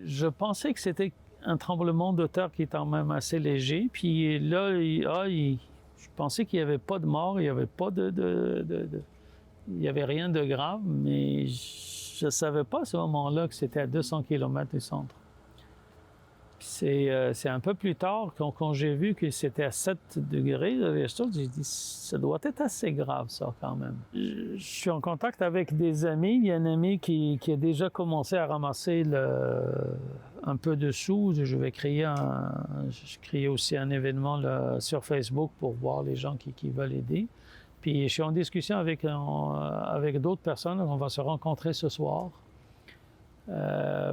Je pensais que c'était un tremblement de terre qui est quand même assez léger. Puis là, je pensais qu'il n'y avait pas de mort, il n'y avait pas il n'y avait rien de grave, mais je ne savais pas à ce moment-là que c'était à 200 km du centre. C'est un peu plus tard, quand j'ai vu que c'était à 7 degrés de Richter, j'ai dit, ça doit être assez grave, ça, quand même. Je suis en contact avec des amis. Il y a un ami qui a déjà commencé à ramasser un peu de sous. Je vais créer aussi un événement là, sur Facebook pour voir les gens qui veulent aider. Puis je suis en discussion avec d'autres personnes. On va se rencontrer ce soir.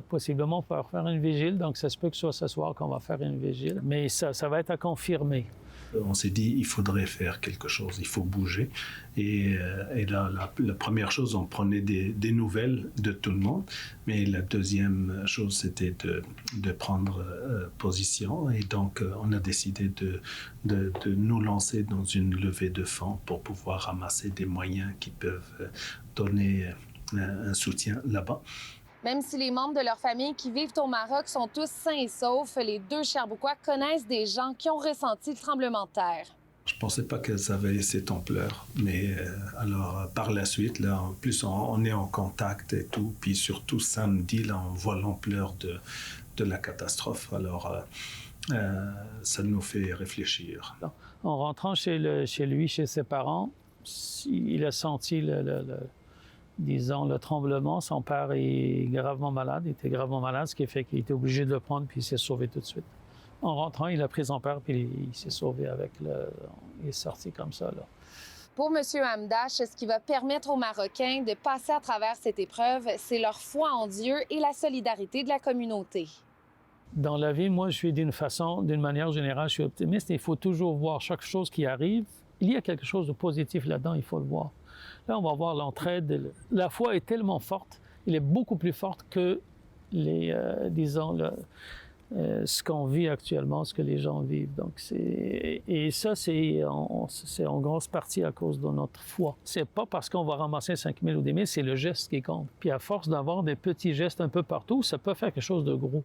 Possiblement pour faire une vigile, donc ça se peut que ce soit ce soir qu'on va faire une vigile, mais ça va être à confirmer. On s'est dit il faudrait faire quelque chose, il faut bouger, et là, la première chose, on prenait des nouvelles de tout le monde, mais la deuxième chose, c'était de prendre position, et donc on a décidé de nous lancer dans une levée de fonds pour pouvoir ramasser des moyens qui peuvent donner un soutien là-bas. Même si les membres de leur famille qui vivent au Maroc sont tous sains et saufs, les deux Sherbrookois connaissent des gens qui ont ressenti le tremblement de terre. Je ne pensais pas que ça avait cette ampleur, mais alors par la suite, là, en plus on est en contact et tout, puis surtout samedi, là, on voit l'ampleur de la catastrophe, alors ça nous fait réfléchir. En rentrant chez lui, chez ses parents, il a senti disons, le tremblement. Son père est gravement malade, il était gravement malade, ce qui fait qu'il était obligé de le prendre, puis il s'est sauvé tout de suite. En rentrant, il a pris son père, puis il s'est sauvé il est sorti comme ça, là. Pour M. Hamdash, ce qui va permettre aux Marocains de passer à travers cette épreuve, c'est leur foi en Dieu et la solidarité de la communauté. Dans la vie, moi, je suis d'une manière générale, je suis optimiste. Il faut toujours voir chaque chose qui arrive. Il y a quelque chose de positif là-dedans, il faut le voir. Là, on va voir l'entraide. La foi est tellement forte, elle est beaucoup plus forte que ce qu'on vit actuellement, ce que les gens vivent. Donc, ça, c'est en grosse partie à cause de notre foi. C'est pas parce qu'on va ramasser 5 000 ou 10 000, c'est le geste qui compte. Puis à force d'avoir des petits gestes un peu partout, ça peut faire quelque chose de gros.